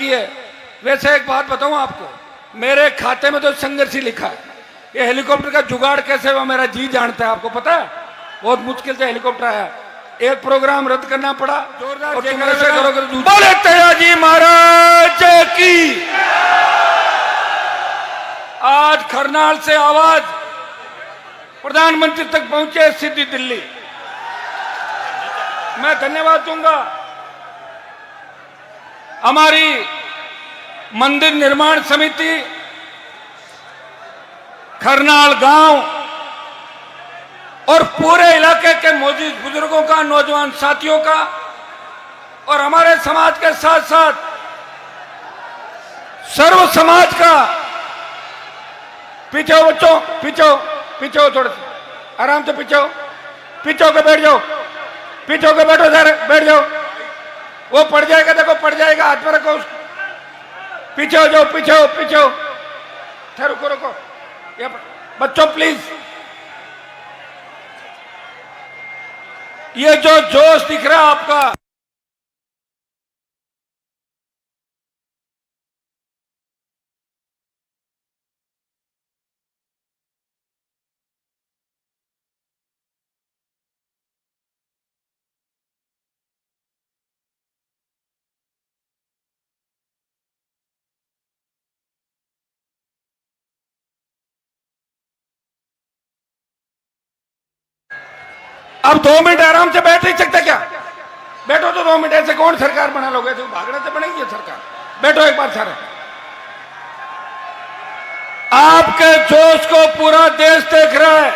की है। वैसे एक बात बताऊं आपको, मेरे खाते में तो संघर्ष ही लिखा है। ये हेलीकॉप्टर का जुगाड़ कैसे हुआ मेरा जी जानता है, आपको पता है। बहुत मुश्किल से हेलीकॉप्टर आया, एक प्रोग्राम रद्द करना पड़ा। जोरदार करोगे। बोले तेजाजी महाराज की। आज करनाल से आवाज प्रधानमंत्री तक पहुंचे, सीधी दिल्ली। मैं धन्यवाद दूंगा हमारी मंदिर निर्माण समिति, करनाल गांव और पूरे इलाके के मौजूद बुजुर्गों का, नौजवान साथियों का, और हमारे समाज के साथ साथ सर्व समाज का। पीछे हो बच्चों, पीछे हो, पीछे हो, थोड़ा सा आराम से पीछे हो, पीछे होकर बैठ जाओ, पीछे होकर बैठो सर, बैठ जाओ। वो पड़ जाएगा, देखो पड़ जाएगा, हाथ में रखो उसको। पीछे हो जाओ, पीछे हो, पीछे हो। रुको रुको, बच्चों प्लीज। ये जो जोश दिख रहा है आपका, अब 2 मिनट आराम से बैठ नहीं सकते क्या? बैठो तो 2 मिनट। ऐसे कौन सरकार बना लोगे? तो भागने से बनेगी सरकार। बैठो एक बार सारे। आपके जोश को पूरा देश देख रहा है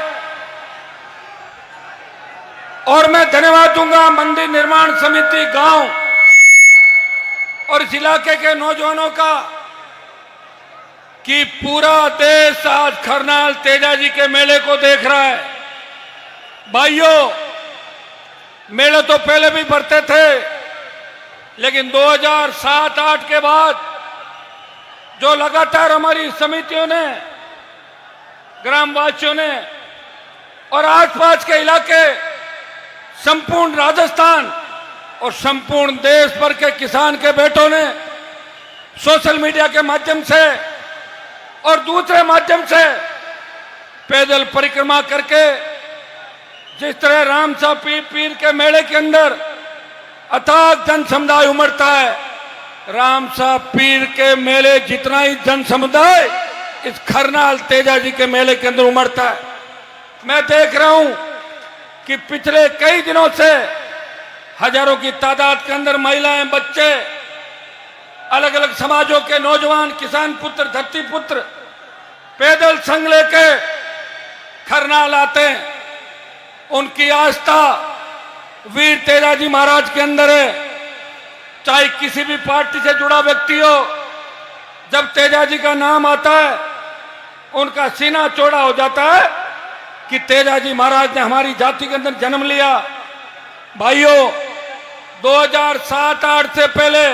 और मैं धन्यवाद दूंगा मंदिर निर्माण समिति गांव और इस इलाके के नौजवानों का कि पूरा देश आज करनाल तेजाजी के मेले को देख रहा है। भाइयों, मेले तो पहले भी बढ़ते थे, लेकिन 2007-8 के बाद जो लगातार हमारी समितियों ने, ग्रामवासियों ने और आसपास के इलाके, संपूर्ण राजस्थान और संपूर्ण देश भर के किसान के बेटों ने सोशल मीडिया के माध्यम से और दूसरे माध्यम से पैदल परिक्रमा करके, जिस तरह रामसा पीर के मेले के अंदर अथाक जन समुदाय उमड़ता है, रामसा पीर के मेले जितना ही जन समुदाय इस करनाल तेजाजी के मेले के अंदर उमड़ता है। मैं देख रहा हूं कि पिछले कई दिनों से हजारों की तादाद के अंदर महिलाएं, बच्चे, अलग अलग समाजों के नौजवान, किसान पुत्र, धरती पुत्र पैदल संग लेके करनाल आते हैं। उनकी आस्था वीर तेजाजी महाराज के अंदर है। चाहे किसी भी पार्टी से जुड़ा व्यक्ति हो, जब तेजाजी का नाम आता है उनका सीना चौड़ा हो जाता है कि तेजाजी महाराज ने हमारी जाति के अंदर जन्म लिया। भाइयों, 2007-8 से पहले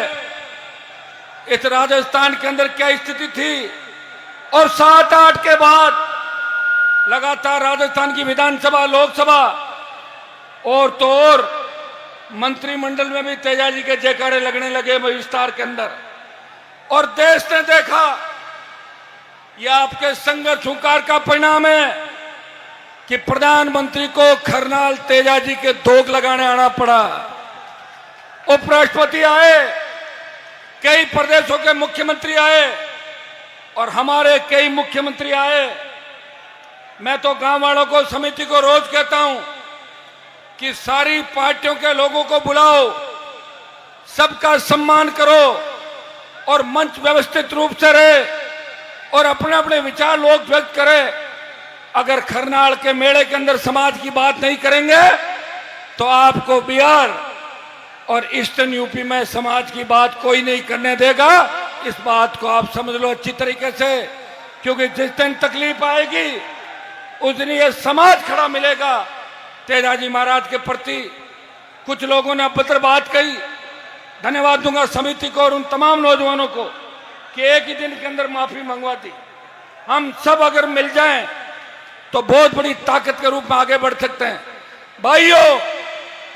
इस राजस्थान के अंदर क्या स्थिति थी और 7-8 के बाद लगातार राजस्थान की विधानसभा, लोकसभा और तो और मंत्रिमंडल में भी तेजाजी के जयकारे लगने लगे विस्तार के अंदर। और देश ने देखा यह आपके संघर्ष हुंकार का परिणाम है कि प्रधानमंत्री को करनाल तेजाजी के धोख लगाने आना पड़ा। उपराष्ट्रपति आए, कई प्रदेशों के मुख्यमंत्री आए और हमारे कई मुख्यमंत्री आए। मैं तो गांव वालों को, समिति को रोज कहता हूं कि सारी पार्टियों के लोगों को बुलाओ, सबका सम्मान करो और मंच व्यवस्थित रूप से रहे और अपने अपने विचार लोग व्यक्त करें। अगर करनाल के मेले के अंदर समाज की बात नहीं करेंगे तो आपको बिहार और ईस्टर्न यूपी में समाज की बात कोई नहीं करने देगा। इस बात को आप समझ लो अच्छी तरीके से, क्योंकि जिस दिन तकलीफ आएगी उस दिन ये समाज खड़ा मिलेगा तेजाजी महाराज के प्रति। कुछ लोगों ने अभद्र बात कही, धन्यवाद दूंगा समिति को और उन तमाम नौजवानों को कि एक ही दिन के अंदर माफी मंगवा दी। हम सब अगर मिल जाएं तो बहुत बड़ी ताकत के रूप में आगे बढ़ सकते हैं। भाइयों,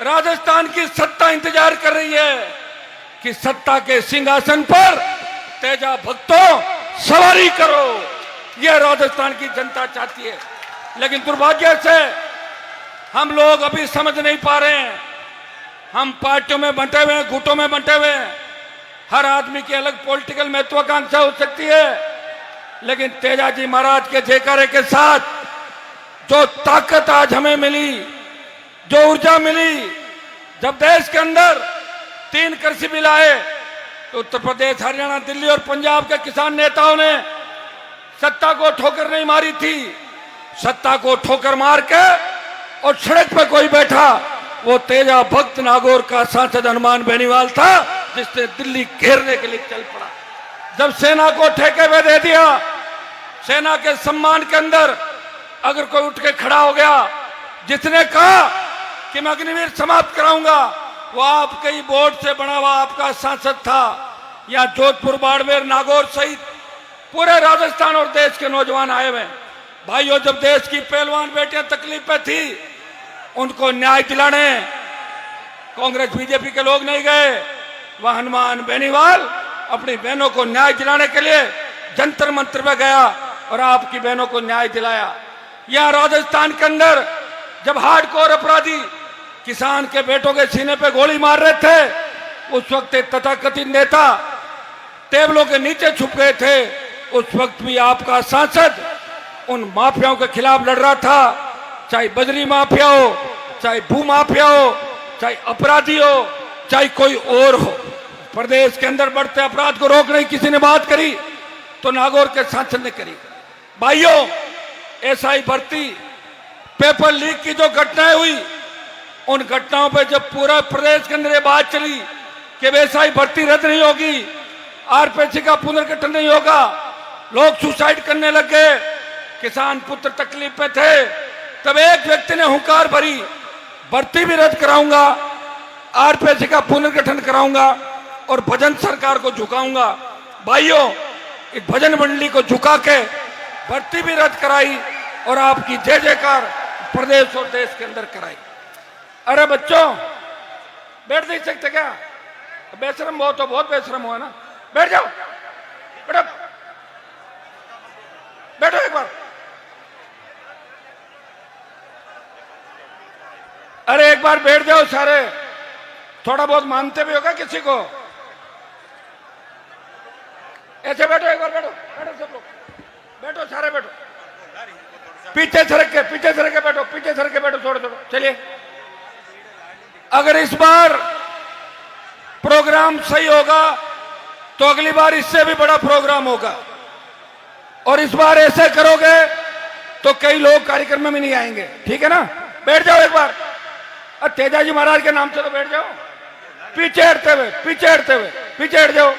राजस्थान की सत्ता इंतजार कर रही है कि सत्ता के सिंहासन पर तेजा भक्तों सवारी करो, यह राजस्थान की जनता चाहती है। लेकिन दुर्भाग्य से हम लोग अभी समझ नहीं पा रहे हैं। हम पार्टियों में बंटे हुए हैं, गुटों में बंटे हुए हैं। हर आदमी की अलग पॉलिटिकल महत्वाकांक्षा हो सकती है, लेकिन तेजाजी महाराज के जयकारे के साथ जो ताकत आज हमें मिली, जो ऊर्जा मिली, जब देश के अंदर 3 कृषि बिल आए तो उत्तर प्रदेश, हरियाणा, दिल्ली और पंजाब के किसान नेताओं ने सत्ता को ठोकर नहीं मारी थी। सत्ता को ठोकर मार के और सड़क पर कोई बैठा, वो तेजा भक्त नागौर का सांसद हनुमान बेनीवाल था, जिसने दिल्ली घेरने के लिए चल पड़ा। जब सेना को ठेके में दे दिया, सेना के सम्मान के अंदर अगर कोई उठ के खड़ा हो गया, जिसने कहा कि मैं अग्निवीर समाप्त कराऊंगा, वो आपके ही वोट से बना हुआ आपका सांसद था। या जोधपुर, बाड़मेर, नागौर सहित पूरे राजस्थान और देश के नौजवान आए हुए। भाइयों, जब देश की पहलवान बेटियां तकलीफ पे थी, उनको न्याय दिलाने कांग्रेस बीजेपी के लोग नहीं गए। वह हनुमान बेनीवाल अपनी बहनों को न्याय दिलाने के लिए जंतर मंत्र में गया और आपकी बहनों को न्याय दिलाया। यह राजस्थान के अंदर जब हार्डकोर अपराधी किसान के बेटों के सीने पे गोली मार रहे थे, उस वक्त एक तथाकथित नेता टेबलों के नीचे छुप गए थे। उस वक्त भी आपका सांसद उन माफियाओं के खिलाफ लड़ रहा था, चाहे बजरी माफिया हो, चाहे भू माफिया हो, चाहे अपराधी हो, चाहे कोई और हो। प्रदेश के अंदर बढ़ते अपराध को रोकने की किसी ने बात करी तो नागौर के सांसद ने करी। भाइयों, एसआई भर्ती, पेपर लीक की जो घटनाएं हुई, उन घटनाओं पर जब पूरा प्रदेश के अंदर ये बात चली कि एसआई भर्ती रद्द नहीं होगी, आरपीसी का पुनर्गठन नहीं होगा, लोग सुसाइड करने लग गए, किसान पुत्र तकलीफ में थे, तब एक व्यक्ति ने हुंकार भरी, भर्ती भी रद्द कराऊंगा, आरपीसी का पुनर्गठन कराऊंगा और भजन सरकार को झुकाऊंगा। भाइयों, इस भजन मंडली को झुका के भर्ती भी रद्द कराई और आपकी जय जयकार प्रदेश और देश के अंदर कराई। अरे बच्चों, बैठ नहीं सकते क्या? बेशरम बहुत हो, बहुत बेशरम हुआ ना। बैठ जाओ, बैठो, बैठो एक बार। अरे एक बार बैठ जाओ सारे, थोड़ा बहुत मानते भी होगा किसी को। ऐसे बैठो, एक बार बैठो, बैठो सब लोग, बैठो सारे, बैठो, पीछे सरक के, पीछे सरक के बैठो, पीछे सरक के बैठो, थोड़ा थोड़ा। चलिए, अगर इस बार प्रोग्राम सही होगा तो अगली बार इससे भी बड़ा प्रोग्राम होगा, और इस बार ऐसे करोगे तो कई लोग कार्यक्रम में भी नहीं आएंगे। ठीक है ना? बैठ जाओ एक बार। तेजाजी महाराज के नाम से तो बैठ जाओ। पीछे हटते हुए, पीछे हटते हुए, पीछे हट जाओ।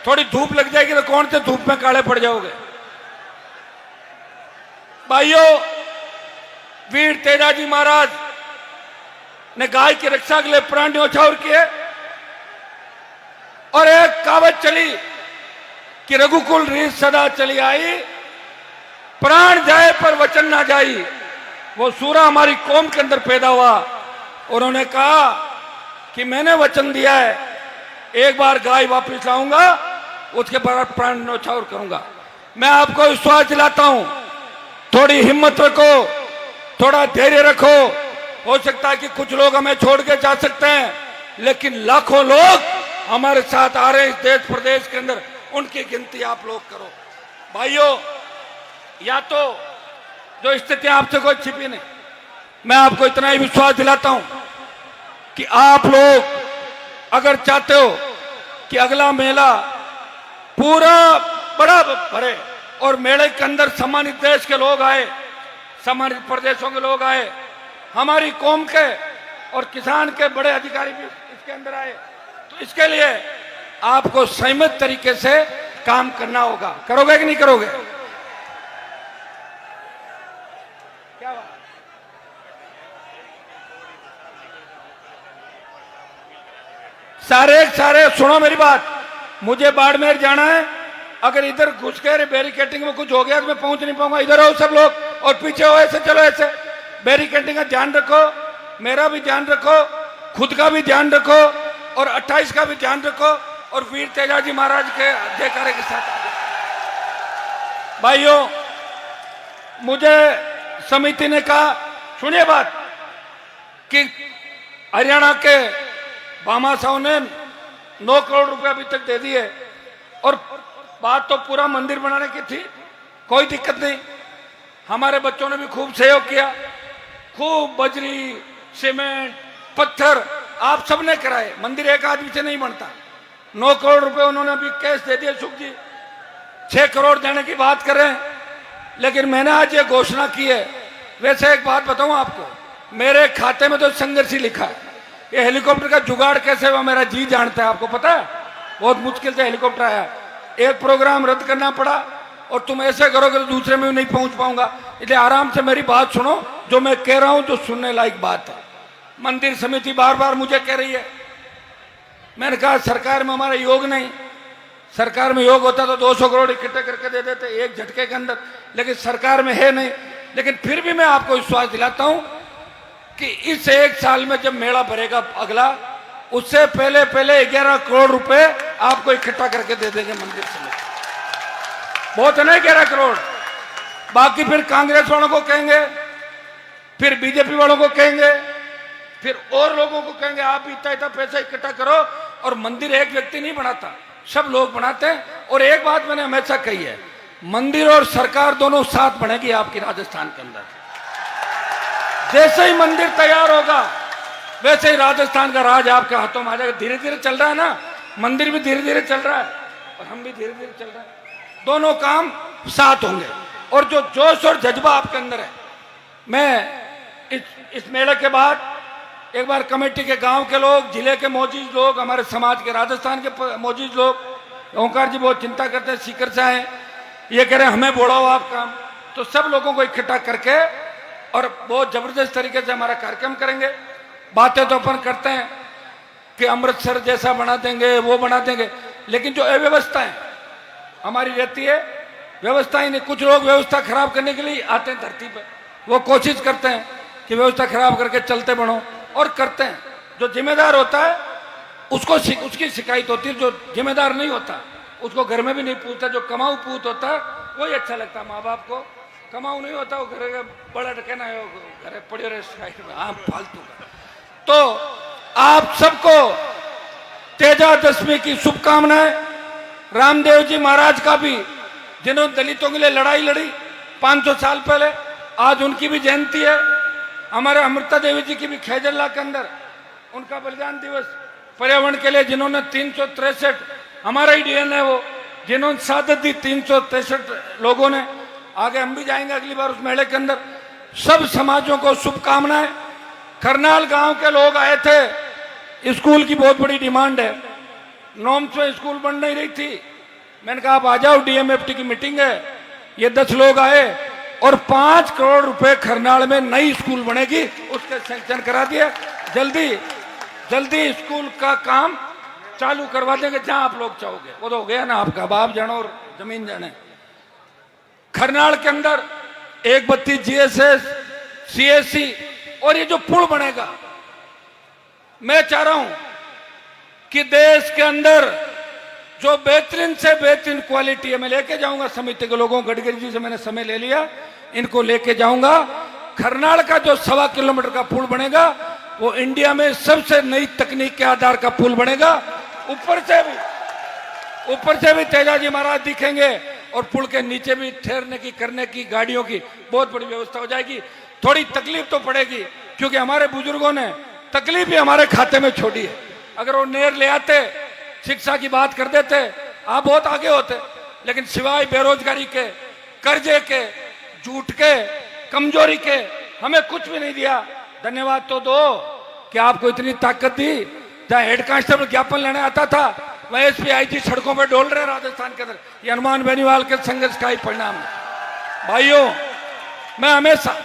थोड़ी धूप लग जाएगी तो कौन से धूप में काले पड़ जाओगे। भाइयों, वीर तेजाजी महाराज ने गाय की रक्षा के लिए प्राण न्यौछावर किए, और एक कहावत चली कि रघुकुल रीत सदा चली आई, प्राण जाए पर वचन ना जाई। वो सूरा हमारी कौम के अंदर पैदा हुआ। उन्होंने कहा कि मैंने वचन दिया है, एक बार गाय वापस लाऊंगा, उसके बाद प्राण न्यौछावर करूंगा। मैं आपको विश्वास दिलाता हूं, थोड़ी हिम्मत रखो, थोड़ा धैर्य रखो। हो सकता है कि कुछ लोग हमें छोड़ के जा सकते हैं, लेकिन लाखों लोग हमारे साथ आ रहे हैं इस देश प्रदेश के अंदर, उनकी गिनती आप लोग करो। भाइयों, या तो जो स्थितियां आपसे कोई छिपी नहीं, मैं आपको इतना ही विश्वास दिलाता हूं कि आप लोग अगर चाहते हो कि अगला मेला पूरा बड़ा भरे और मेले के अंदर सम्मानित देश के लोग आए, सम्मानित प्रदेशों के लोग आए, हमारी कौम के और किसान के बड़े अधिकारी भी इसके अंदर आए, तो इसके लिए आपको संयमित तरीके से काम करना होगा। करोगे कि नहीं करोगे? क्या बात? सारे सुनो मेरी बात। मुझे बाड़मेर जाना है, अगर इधर घुस के बैरिकेटिंग में कुछ हो गया तो मैं पहुंच नहीं पाऊंगा। इधर आओ सब लोग और पीछे हो, ऐसे चलो, ऐसे। बैरिकेटिंग का ध्यान रखो, मेरा भी ध्यान रखो, खुद का भी ध्यान रखो और 28 का भी ध्यान रखो। और वीर तेजाजी महाराज के जयकारे के साथ भाइयों, मुझे समिति ने कहा, सुनिए बात, कि हरियाणा के भामा साहू ने 9 करोड़ रुपए अभी तक दे दिए और बात तो पूरा मंदिर बनाने की थी, कोई दिक्कत नहीं। हमारे बच्चों ने भी खूब सहयोग किया, खूब बजरी, सीमेंट, पत्थर आप सबने कराए, मंदिर एक आदमी से नहीं बनता। 9 करोड़ रुपए उन्होंने अभी कैश दे दिए। सुख जी 6 करोड़ देने की बात कर रहे हैं, लेकिन मैंने आज ये घोषणा की है। वैसे एक बात बताऊं आपको, मेरे खाते में तो संघर्ष ही लिखा है। ये हेलीकॉप्टर का जुगाड़ कैसे हुआ मेरा जी जानता है, आपको पता है। बहुत मुश्किल से हेलीकॉप्टर आया, एक प्रोग्राम रद्द करना पड़ा, और तुम ऐसे करोगे तो दूसरे में भी नहीं पहुंच पाऊंगा। इसलिए आराम से मेरी बात सुनो, जो मैं कह रहा हूं जो सुनने लायक बात है। मंदिर समिति बार बार मुझे कह रही है, मैंने कहा सरकार में हमारा योग नहीं, सरकार में योग होता तो 200 करोड़ इकट्ठे करके दे देते एक झटके के अंदर, लेकिन सरकार में है नहीं। लेकिन फिर भी मैं आपको विश्वास दिलाता हूं कि इस 1 साल में जब मेला भरेगा अगला, उससे पहले 11 करोड़ रुपए आपको इकट्ठा करके दे देंगे मंदिर समिति। बहुत है ना 11 करोड़। बाकी फिर कांग्रेस वालों को कहेंगे, फिर बीजेपी वालों को कहेंगे, फिर और लोगों को कहेंगे आप भी इतना पैसा इकट्ठा करो। और मंदिर एक व्यक्ति नहीं बनाता, सब लोग बनाते हैं। और एक बात मैंने हमेशा कही है, मंदिर और सरकार दोनों साथ बनेगी आपकी राजस्थान के अंदर। जैसे ही मंदिर तैयार होगा वैसे ही राजस्थान का राज आपके हाथों में आ जाएगा। धीरे धीरे चल रहा है ना, मंदिर भी धीरे धीरे चल रहा है और हम भी धीरे धीरे चल रहे हैं, दोनों काम साथ होंगे। और जो जोश और जज्बा आपके अंदर है, मैं इस मेले के बाद एक बार कमेटी के गांव के लोग, जिले के मौजूद लोग, हमारे समाज के राजस्थान के मौजूद लोग, ओंकार जी बहुत चिंता करते हैं, सीकर से आए, ये कह रहे हैं हमें बोलाओ आप काम, तो सब लोगों को इकट्ठा करके और बहुत जबरदस्त तरीके से हमारा कार्यक्रम करेंगे। बातें तो अपन करते हैं कि अमृतसर जैसा बना देंगे, वो बना देंगे, लेकिन जो अव्यवस्थाएं हमारी रहती है, व्यवस्था ही नहीं। कुछ लोग व्यवस्था खराब करने के लिए आते हैं धरती पर, वो कोशिश करते हैं कि व्यवस्था खराब करके चलते बढ़ो, और करते हैं। जो जिम्मेदार होता है उसको उसकी शिकायत होती है, जो जिम्मेदार नहीं होता उसको घर में भी नहीं पूछता। जो कमाऊ पूत होता है वही अच्छा लगता है माँ बाप को, कमाऊ नहीं होता वो घर का बड़ा कहना है घर पड़े रहे साइड में, हाँ फालतू का। तो आप सबको तेजादशमी की शुभकामनाएं। रामदेव जी महाराज का भी, जिन्होंने दलितों के लिए लड़ाई लड़ी 500 साल पहले, आज उनकी भी जयंती है। हमारे अमृता देवी जी की भी खैजल्ला के अंदर उनका बलिदान दिवस, पर्यावरण के लिए जिन्होंने 363, हमारा ही डीएन है वो, जिन्होंने शहादत दी 363 लोगों ने। आगे हम भी जाएंगे अगली बार उस मेले के अंदर। सब समाजों को शुभकामनाएं। करनाल गांव के लोग आए थे, स्कूल की बहुत बड़ी डिमांड है, नॉर्म्स में स्कूल बन नहीं रही थी। मैंने कहा आप आ जाओ, डीएमएफटी की मीटिंग है। ये 10 लोग आए और 5 करोड़ रुपए करनाल में नई स्कूल बनेगी, उसके सैंक्शन करा दिया। जल्दी जल्दी स्कूल का काम चालू करवा देंगे जहां आप लोग चाहोगे। वो तो हो गया ना आपका, बाप जानो और जमीन जाने। करनाल के अंदर 132 जीएसएस, सीएससी, और ये जो पुल बनेगा, मैं चाह रहा हूं कि देश के अंदर जो बेहतरीन से बेहतरीन क्वालिटी है, मैं लेके जाऊंगा समिति के लोगों, गडकरी जी से मैंने समय ले लिया, इनको लेके जाऊंगा। करनाल का जो 1.25 किलोमीटर का पुल बनेगा वो इंडिया में सबसे नई तकनीक के आधार का पुल बनेगा। ऊपर से भी तेजाजी महाराज दिखेंगे और पुल के नीचे भी ठहरने की, करने की, गाड़ियों की बहुत बड़ी व्यवस्था हो जाएगी। थोड़ी तकलीफ तो पड़ेगी क्योंकि हमारे बुजुर्गों ने तकलीफ भी हमारे खाते में छोड़ी है। अगर वो नहर ले आते, शिक्षा की बात कर देते, आप बहुत आगे होते, लेकिन सिवाय बेरोजगारी के, कर्जे के, झूठ के, कमजोरी के हमें कुछ भी नहीं दिया। धन्यवाद तो दो कि आपको इतनी ताकत दी। जहां हेड कांस्टेबल ज्ञापन लेने आता था, वह एसपी आईजी सड़कों पर डोल रहे राजस्थान के अंदर। ये हनुमान बेनीवाल के संघर्ष का ही परिणाम है। भाइयों, मैं हमेशा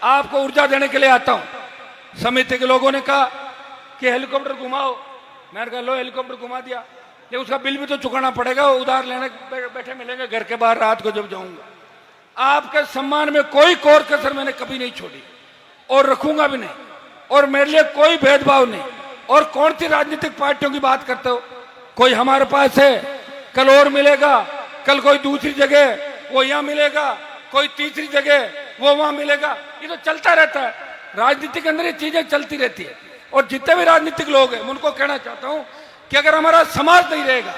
आपको ऊर्जा देने के लिए आता हूं। समिति के लोगों ने कहा कि हेलीकॉप्टर घुमाओ, मैंने कहा लो हेलीकॉप्टर घुमा दिया, लेकिन उसका बिल भी तो चुकाना पड़ेगा। उधार लेने बैठे मिलेंगे घर के बाहर रात को जब जाऊंगा। आपके सम्मान में कोई कोर कसर मैंने कभी नहीं छोड़ी और रखूंगा भी नहीं, और मेरे लिए कोई भेदभाव नहीं। और कौन सी राजनीतिक पार्टियों की बात करते हो, कोई हमारे पास है, कल और मिलेगा, कल कोई दूसरी जगह वो यहाँ मिलेगा, कोई तीसरी जगह वो वहां मिलेगा। ये तो चलता रहता है, राजनीति के अंदर ये चीजें चलती रहती है। और जितने भी राजनीतिक लोग हैं उनको कहना चाहता हूं कि अगर हमारा समाज नहीं रहेगा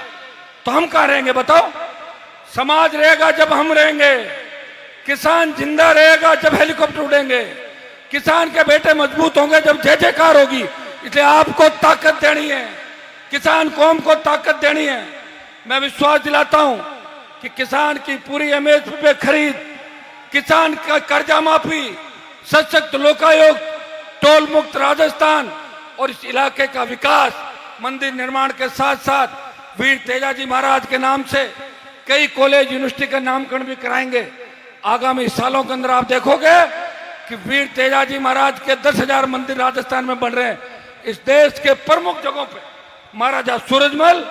तो हम कहां रहेंगे बताओ? समाज रहेगा जब हम रहेंगे, किसान जिंदा रहेगा जब हेलीकॉप्टर उड़ेंगे, किसान के बेटे मजबूत होंगे जब जय जयकार होगी। इसलिए आपको ताकत देनी है, किसान कौम को ताकत देनी है। मैं विश्वास दिलाता हूं कि किसान की पूरी एमएसपी पे खरीद, किसान का कर्जा माफी, सशक्त लोकायुक्त, टोल मुक्त राजस्थान और इस इलाके का विकास, मंदिर निर्माण के साथ साथ वीर तेजाजी महाराज के नाम से कई कॉलेज यूनिवर्सिटी का नामकरण भी कराएंगे। आगामी सालों के अंदर आप देखोगे कि वीर तेजाजी महाराज के 10,000 मंदिर राजस्थान में बन रहे हैं। इस देश के प्रमुख जगहों पे महाराजा सूरजमल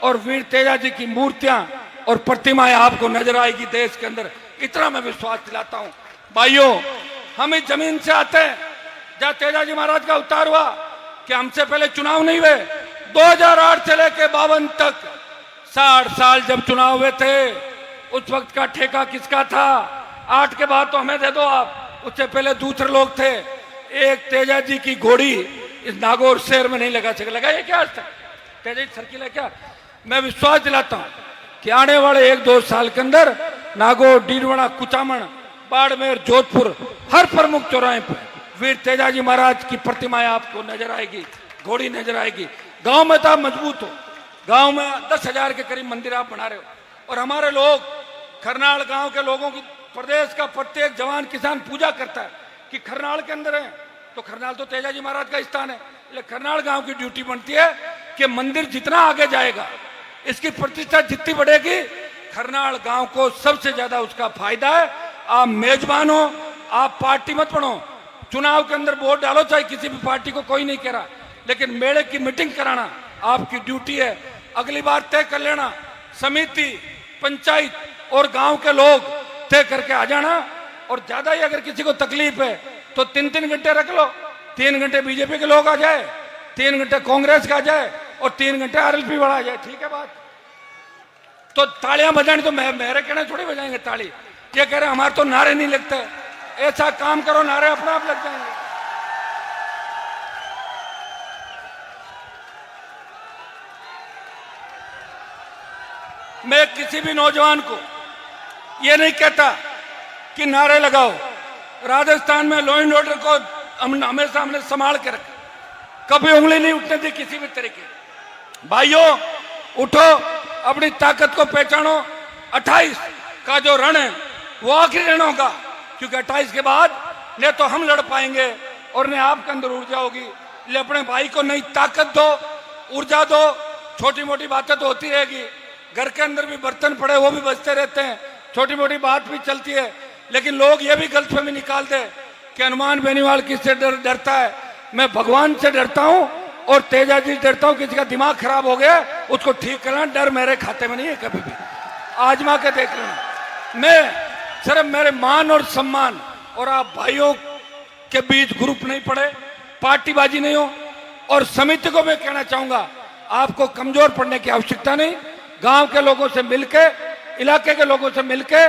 और वीर तेजाजी की मूर्तियां और प्रतिमाएं आपको नजर आएगी देश के अंदर। इतना मैं विश्वास दिलाता हूं। भाइयों, हम इस जमीन से आते हैं जहां तेजाजी महाराज का अवतार हुआ कि हमसे पहले चुनाव नहीं हुए। 2008 से लेकर 52 तक 60 साल जब चुनाव हुए थे, उस वक्त का ठेका किसका था? 8 के बाद तो हमें दे दो आप, उससे पहले दूसरे लोग थे। एक तेजाजी की घोड़ी इस नागौर शहर में नहीं लगा सके। लगाइए क्या आज तक तेजाजी सर्किल है क्या? मैं विश्वास दिलाता हूं कि आने वाले 1-2 साल के अंदर नागौर, डीडवाना, कुचामन, बाड़मेर, जोधपुर हर प्रमुख चौराहे पर वीर तेजाजी महाराज की प्रतिमाएं आपको नजर आएगी, घोड़ी नजर आएगी। गांव में तो आप मजबूत हो, गांव में 10,000 के करीब मंदिर आप बना रहे हो। और हमारे लोग, खरनाल गांव के लोगों की, प्रदेश का प्रत्येक जवान किसान पूजा करता है कि खरनाल के अंदर है तो खरनाल तो तेजाजी महाराज का स्थान है। इसलिए खरनाल गांव की ड्यूटी बनती है कि मंदिर जितना आगे जाएगा, इसकी प्रतिष्ठा जितनी बढ़ेगी, खरनाल गांव को सबसे ज्यादा उसका फायदा है। आप मेजबान हो, आप पार्टी मत बनो। चुनाव के अंदर वोट डालो, चाहे किसी भी पार्टी को, कोई नहीं कह रहा, लेकिन मेले की मीटिंग कराना आपकी ड्यूटी है। अगली बार तय कर लेना, समिति, पंचायत और गांव के लोग तय करके आ जाना। और ज्यादा ही अगर किसी को तकलीफ है तो 3-3 घंटे रख लो। 3 घंटे बीजेपी के लोग आ जाए, 3 घंटे कांग्रेस का आ जाए और 3 घंटे आरएलपी वाला आ जाए। ठीक है बात? तो तालियां बजानी तो मेरे कहने थोड़ी बजाएंगे ताली। ये कह रहे हमारे तो नारे नहीं लगते। ऐसा काम करो, नारे अपने आप लग जाएंगे। मैं किसी भी नौजवान को ये नहीं कहता कि नारे लगाओ। राजस्थान में लॉ एंड ऑर्डर को हमेशा हमने संभाल के रखा, कभी उंगली नहीं उठने दी किसी भी तरीके। भाइयों, उठो, अपनी ताकत को पहचानो। 28 का जो रण है वो आखिरी रण होगा, क्योंकि 28 के बाद न तो हम लड़ पाएंगे और न आपके अंदर ऊर्जा होगी। इसलिए अपने भाई को नई ताकत दो, ऊर्जा दो। छोटी मोटी बातें तो होती रहेगी, घर के अंदर भी बर्तन पड़े वो भी बजते रहते हैं, छोटी मोटी बात भी चलती है। लेकिन लोग ये भी गलतफहमी निकालते कि हनुमान बेनीवाल किससे डरता है। मैं भगवान से डरता हूं और तेजाजी से डरता हूं। किसी का दिमाग खराब हो गया उसको ठीक करना, डर मेरे खाते में नहीं है। कभी भी आजमा के देख लेना। मैं सिर्फ मेरे मान और सम्मान और आप भाइयों के बीच ग्रुप नहीं पड़े, पार्टीबाजी नहीं हो। और समिति को मैं कहना चाहूंगा, आपको कमजोर पड़ने की आवश्यकता नहीं। गांव के लोगों से मिलके, इलाके के लोगों से मिलके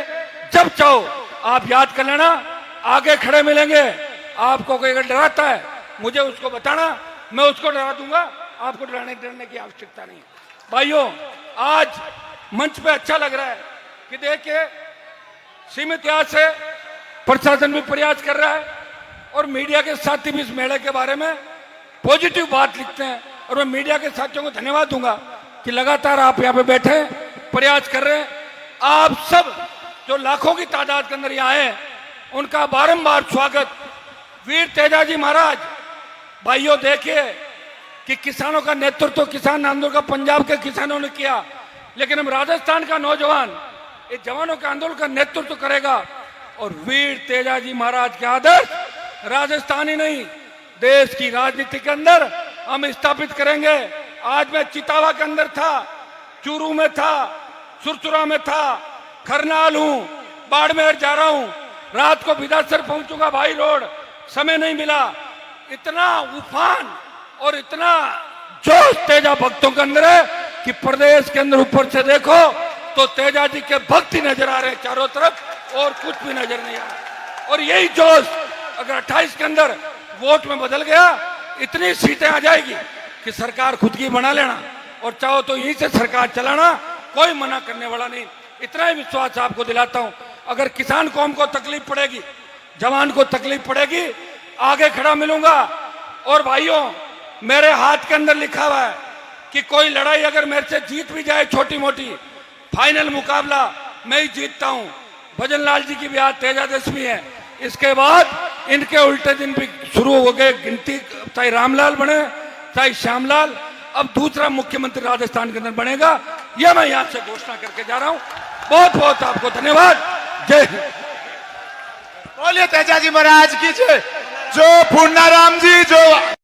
जब चाहो आप याद कर लेना, आगे खड़े मिलेंगे। आपको कोई अगर डराता है मुझे उसको बताना, मैं उसको डरा दूंगा। आपको डरने की आवश्यकता नहीं। भाइयों, आज मंच पे अच्छा लग रहा है कि देखिए सीमित इतिहास से प्रशासन भी प्रयास कर रहा है और मीडिया के साथी भी इस मेले के बारे में पॉजिटिव बात लिखते हैं। और मैं मीडिया के साथियों को धन्यवाद दूंगा कि लगातार आप यहाँ पे बैठे प्रयास कर रहे हैं। आप सब जो लाखों की तादाद के अंदर यहाँ आए, उनका बारंबार स्वागत। वीर तेजाजी महाराज, भाइयों देखिए कि किसानों का नेतृत्व, किसान आंदोलन का पंजाब के किसानों ने किया, लेकिन हम राजस्थान का नौजवान इस जवानों के आंदोलन का नेतृत्व करेगा। और वीर तेजाजी महाराज के आदर्श राजस्थान ही नहीं, देश की राजनीति के अंदर हम स्थापित करेंगे। आज मैं चितावा के अंदर था, चूरू में था, सुरसुरा में था, खरनाल हूं, बाड़मेर जा रहा हूं, रात को बिदासर पहुंचूंगा। भाई रोड समय नहीं मिला। इतना उफान और इतना जोश तेजा भक्तों के अंदर है कि प्रदेश के अंदर ऊपर से देखो तो तेजा जी के भक्त ही नजर आ रहे हैं चारों तरफ, और कुछ भी नजर नहीं आ रहा। और यही जोश अगर 28 के अंदर वोट में बदल गया, इतनी सीटें आ जाएगी कि सरकार खुद की बना लेना, और चाहो तो यहीं से सरकार चलाना, कोई मना करने वाला नहीं। इतना ही विश्वास आपको दिलाता हूं। अगर किसान कौम को तकलीफ पड़ेगी, जवान को तकलीफ पड़ेगी, आगे खड़ा मिलूंगा। और भाइयों, मेरे हाथ के अंदर लिखा हुआ है कि कोई लड़ाई अगर मेरे से जीत भी जाए छोटी मोटी, फाइनल मुकाबला मैं ही जीतता हूं। भजन लाल जी की भी आज तेजादशमी है, इसके बाद इनके उल्टे दिन भी शुरू हो गए गिनती, चाहे रामलाल बने चाहे श्यामलाल, अब दूसरा मुख्यमंत्री राजस्थान के अंदर बनेगा, यह मैं यहां से घोषणा करके जा रहा हूं। बहुत बहुत आपको धन्यवाद। जय हिंद। बोलिए तेजाजी महाराज की जय। जो पूर्णाराम जी जो